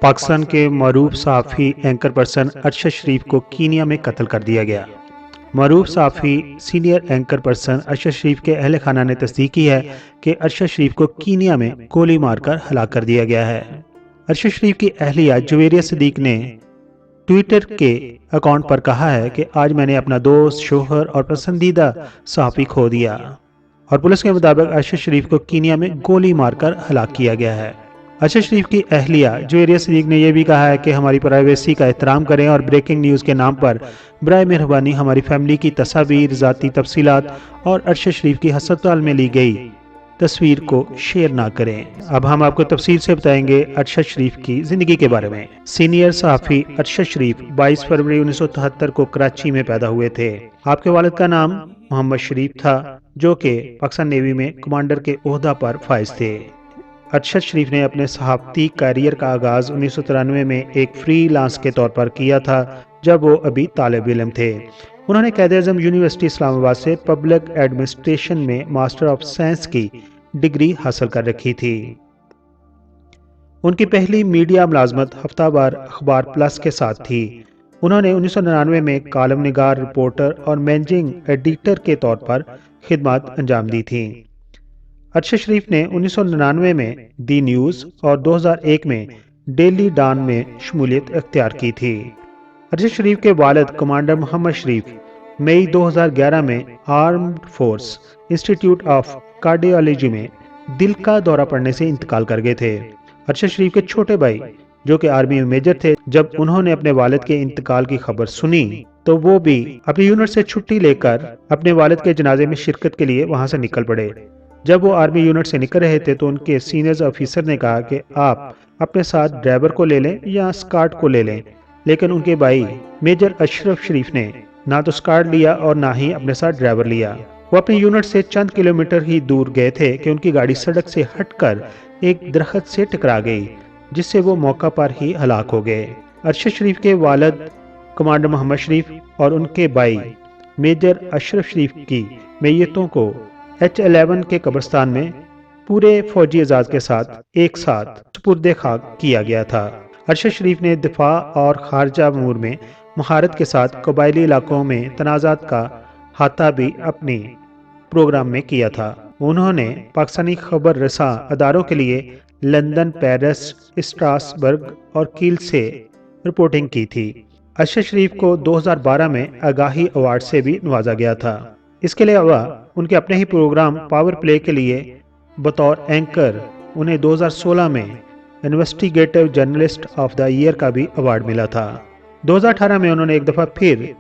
पाकिस्तान के मरूफ सहाफ़ी anchor person Arshad शरीफ को कीनिया में कत्ल कर दिया गया। मरूफ सहाफ़ी सीनियर एंकर पर्सन अरशद शरीफ के अहल खाना ने तस्दीक की है कि अरशद शरीफ को कीनिया में गोली मारकर हलाक कर दिया गया है। अरशद शरीफ की अहलिया जुवेरिया सदीक ने ट्विटर के अकाउंट पर कहा है कि आज मैंने अपना दोस्त, शोहर और पसंदीदा सहाफ़ी खो दिया, और पुलिस के मुताबिक अरशद शरीफ को कीनिया में गोली मारकर हलाक किया गया है। अरशद शरीफ की अहलिया जुवेरिया सदीक ने यह भी कहा है कि हमारी प्राइवेसी का एहतराम करें और ब्रेकिंग न्यूज़ के नाम पर बराए मेहरबानी हमारी फैमिली की तस्वीर, ज़ाती तफसीलात और अरशद शरीफ की हस्पताल में ली गई तस्वीर को शेयर ना करें। अब हम आपको तफसील से बताएंगे अरशद शरीफ की जिंदगी के बारे में। सीनियर सहाफ़ी अरशद शरीफ 22 फरवरी 1973 को कराची में पैदा हुए थे। आपके वालिद का नाम मोहम्मद शरीफ था, जो कि पाकिस्तान नेवी में कमांडर के ओहदा पर फाइज थे। अरशद शरीफ ने अपने सहाफ़ती कैरियर का आगाज़ 1993 में एक फ्रीलांस के तौर पर किया था, जब वो अभी तालिब इल्म थे। उन्होंने कायद-ए-आज़म यूनिवर्सिटी इस्लामाबाद से पब्लिक एडमिनिस्ट्रेशन में मास्टर ऑफ साइंस की डिग्री हासिल कर रखी थी। उनकी पहली मीडिया मुलाजमत हफ्तावार अखबार प्लस के साथ थी। उन्होंने 1999 में कॉलम निगार, रिपोर्टर और मैनेजिंग एडिटर के तौर पर खिदमत अंजाम दी थी। अरशद शरीफ ने 1999 में दी न्यूज़ और 2001 में डेली डॉन में शमूलियत इख्तियार की थी। अरशद शरीफ के वालिद कमांडर मोहम्मद शरीफ मई 2011 में armed force institute of cardiology में दिल का दौरा पड़ने से इंतकाल कर गए थे। अरशद शरीफ के छोटे भाई, जो कि आर्मी में मेजर थे, जब उन्होंने अपने वालिद के इंतकाल की खबर सुनी तो वो भी अपनी यूनिट से छुट्टी लेकर अपने वालिद के जनाजे में शिरकत के लिए वहां से निकल पड़े। जब वो आर्मी यूनिट से निकल रहे थे तो उनके सीनियर ऑफिसर ने कहा कि आप अपने साथ ड्राइवर को ले लें या स्कार्ट को ले लें, लेकिन उनके भाई मेजर अशरफ शरीफ ने ना तो स्कार्ट लिया और ना ही अपने साथ ड्राइवर लिया। वो अपनी यूनिट से चंद किलोमीटर ही दूर गए थे कि उनकी गाड़ी सड़क से हटकर एक दरख्त से टकरा गई, जिससे वो मौका पर ही हलाक हो गए। अरशद शरीफ के वालिद कमांडर मोहम्मद शरीफ और उनके भाई मेजर अशरफ शरीफ की मैयतों को H11 के कब्रिस्तान में पूरे फौजी एजाज के साथ एक साथ सुपुर्द खाक किया गया था। अरशद शरीफ ने दिफा और खारजा अमूर में महारत के साथ कबायली इलाकों में तनाज़ात का हाथा भी अपने प्रोग्राम में किया था। उन्होंने पाकिस्तानी खबर रसा अदारों के लिए लंदन, पेरिस, स्ट्रासबर्ग और कील से रिपोर्टिंग की थी। अरशद शरीफ को 2012 में आगाही अवार्ड से भी नवाजा गया था। इसके अलावा उनके अपने ही प्रोग्राम पावर प्ले के लिए बतौर एंकर उन्हें 2016 में investigative journalist of the year का भी अवार्ड मिला था। 2018 में उन्होंने एक दफ़ा फिर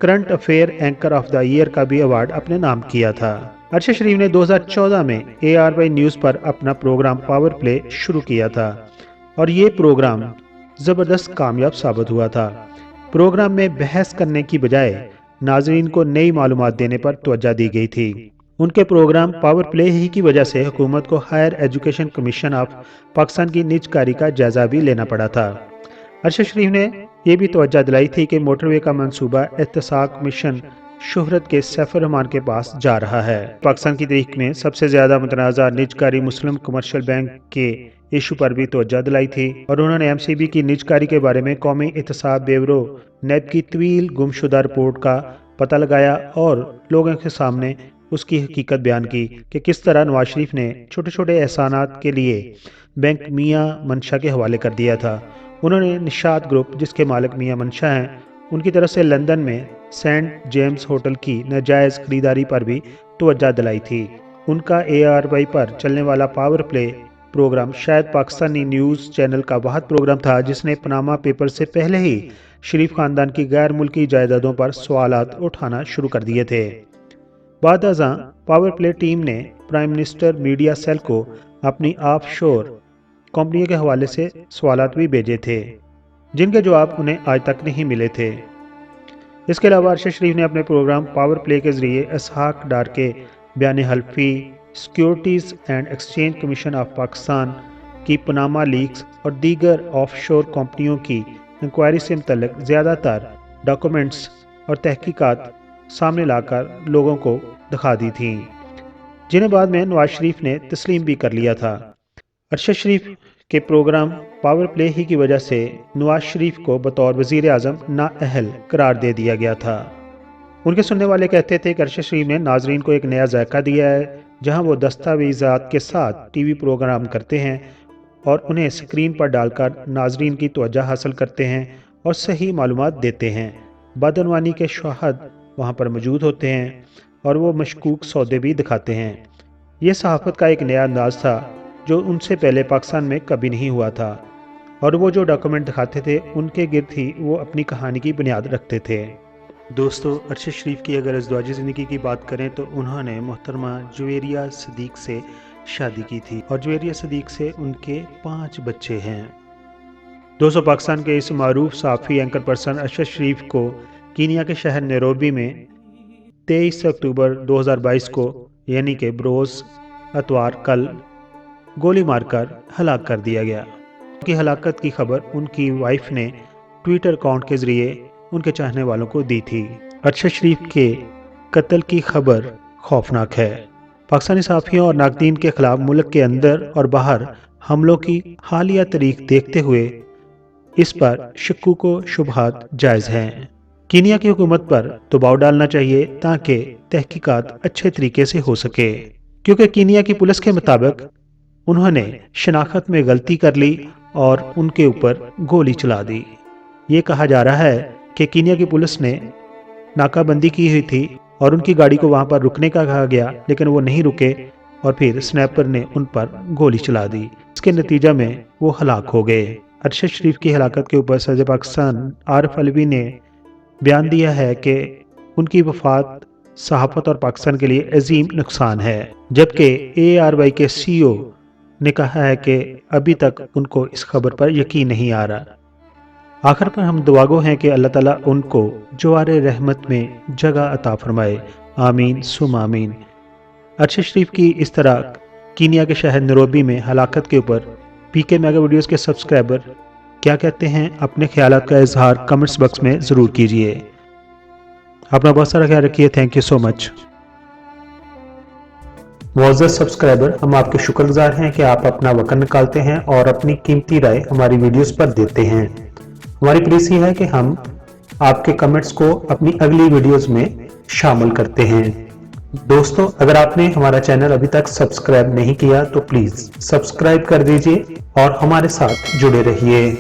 current affair anchor of the year का भी अवार्ड अपने नाम किया था। अरशद शरीफ ने 2014 में ARY न्यूज़ पर अपना प्रोग्राम पावर प्ले शुरू किया था और ये प्रोग्राम ज़बरदस्त कामयाब साबित हुआ था। प्रोग्राम में बहस करने की बजाय नाजरीन को नई मालूमात देने पर तवज्जो दी गई थी। उनके प्रोग्राम पावर प्ले ही की वजह से हुकूमत को higher education commission of Pakistan की निजकारी का जायजा भी लेना पड़ा था। अरशद शरीफ ने यह भी तवज्जो दिलाई थी कि मोटरवे का मंसूबा एहतसाक मिशन शोहरत के सैफ रहमान के पास जा रहा है। पाकिस्तान की तारीख में सबसे ज्यादा मुतनाज़ा निजकारी मुस्लिम कमर्शियल बैंक के इशू पर भी तवज्जो दिलाई थी और उन्होंने MCB की निजकारी के बारे में कौमी एहतसाब ब्यूरो NAB की तवील गुमशुदा रिपोर्ट का पता लगाया और लोगों के सामने उसकी हकीकत बयान की कि किस तरह नवाज शरीफ ने छोटे छोटे एहसानात के लिए बैंक मियाँ मंशा के हवाले कर दिया था। उन्होंने निशात ग्रुप, जिसके मालिक मियाँ मंशा हैं, उनकी तरफ से लंदन में सेंट जेम्स होटल की नाजायज़ खरीदारी पर भी तवज्जो दिलाई थी। उनका ARY पर चलने वाला पावर प्ले प्रोग्राम शायद पाकिस्तानी न्यूज़ चैनल का वाहिद प्रोग्राम था जिसने पनामा पेपर से पहले ही शरीफ खानदान की गैर मुल्की जायदादों पर सवालात उठाना शुरू कर दिए थे। बाद अज़ां पावर प्ले टीम ने प्राइम मिनिस्टर मीडिया सेल को अपनी ऑफशोर कंपनियों के हवाले से सवालात भी भेजे थे, जिनके जवाब उन्हें आज तक नहीं मिले थे। इसके अलावा अरशद शरीफ ने अपने प्रोग्राम पावर प्ले के जरिए इसहाक डार के बयान हल्फी, Securities and Exchange Commission of Pakistan की पनामा लीक्स और दीगर ऑफशोर कंपनियों की इंक्वायरी से मुतल्लिक ज़्यादातर डॉक्यूमेंट्स और तहकीकात सामने लाकर लोगों को दिखा दी थी, जिन्हें बाद में नवाज शरीफ ने तस्लीम भी कर लिया था। अरशद शरीफ के प्रोग्राम पावर प्ले ही की वजह से नवाज शरीफ को बतौर वजीर आज़म नाअहल करार दे दिया गया था। उनके सुनने वाले कहते थे कि अरशद शरीफ ने नाजरीन को एक नया जायका दिया है, जहां वो दस्तावेज़ात के साथ टीवी प्रोग्राम करते हैं और उन्हें स्क्रीन पर डालकर नाजरीन की तवज्जो हासिल करते हैं और सही मालूमात देते हैं। बदअनवानी के शवाहद वहाँ पर मौजूद होते हैं और वो मशकूक सौदे भी दिखाते हैं। ये सहाफ़त का एक नया अंदाज था जो उनसे पहले पाकिस्तान में कभी नहीं हुआ था, और वो जो डॉक्यूमेंट दिखाते थे उनके गिर्द ही वो अपनी कहानी की बुनियाद रखते थे। दोस्तों, अरशद शरीफ की अगर अज़दवाजी ज़िंदगी की बात करें तो उन्होंने मोहतरमा जुवेरिया सदीक से शादी की थी और जुवेरिया सदीक से उनके 5 बच्चे हैं। दोस्तों, पाकिस्तान के इस मारूफ साफ़ी एंकर पर्सन अरशद शरीफ को कीनिया के शहर नैरोबी में 23 अक्टूबर 2022 को यानी कि बरोज़ अतवार कल गोली मारकर हलाक कर दिया गया। उनकी हलाकत की खबर उनकी वाइफ ने ट्विटर अकाउंट के ज़रिए उनके चाहने वालों को दी थी। अरशद शरीफ के कत्ल की खबर खौफनाक है। पाकिस्तानी सहाफ़ियों और नाक़दीन के खिलाफ मुल्क के अंदर और बाहर हमलों की हालिया तारीख देखते हुए इस पर शक्कूक व शुबहात जायज़ हैं। कीनिया की हुकूमत पर दबाव डालना चाहिए ताकि तहकीकात अच्छे तरीके से हो सके, क्योंकि कीनिया की पुलिस के मुताबिक उन्होंने शनाख्त में गलती कर ली और उनके ऊपर गोली चला दी। ये कहा जा रहा है कि कीनिया की पुलिस ने नाकाबंदी की हुई थी और उनकी गाड़ी को वहां पर रुकने का कहा गया, लेकिन वो नहीं रुके और फिर स्नैपर ने उन पर गोली चला दी। इसके नतीजा में वो हलाक हो गए। अरशद शरीफ की हलाकत के ऊपर सदर पाकिस्तान आरिफ अलवी ने बयान दिया है कि उनकी वफात सहाफ़त और पाकिस्तान के लिए अजीम नुकसान है, जबकि ARY के CEO ने कहा है कि अभी तक उनको इस खबर पर यकीन नहीं आ रहा। आखिर पर हम दुआगो हैं कि अल्लाह ताला उनको जवारे रहमत में जगह अता फरमाए। आमीन सुम आमीन। अरशद शरीफ की इस तरह कीनिया के शहर नैरोबी में हलाकत के ऊपर PK मेगा वीडियोज़ के सब्सक्राइबर क्या कहते हैं, अपने ख्यालात का इजहार कमेंट्स बॉक्स में ज़रूर कीजिए। अपना बहुत सारा ख्याल रखिए। Thank you so much. मुअज़्ज़ज़ सब्सक्राइबर, हम आपके शुक्रगुजार हैं कि आप अपना वक़्त निकालते हैं और अपनी कीमती राय हमारी वीडियोस पर देते हैं। हमारी प्लीज़ ये है कि हम आपके कमेंट्स को अपनी अगली वीडियोस में शामिल करते हैं। दोस्तों, अगर आपने हमारा चैनल अभी तक सब्सक्राइब नहीं किया तो प्लीज़ सब्सक्राइब कर दीजिए और हमारे साथ जुड़े रहिए।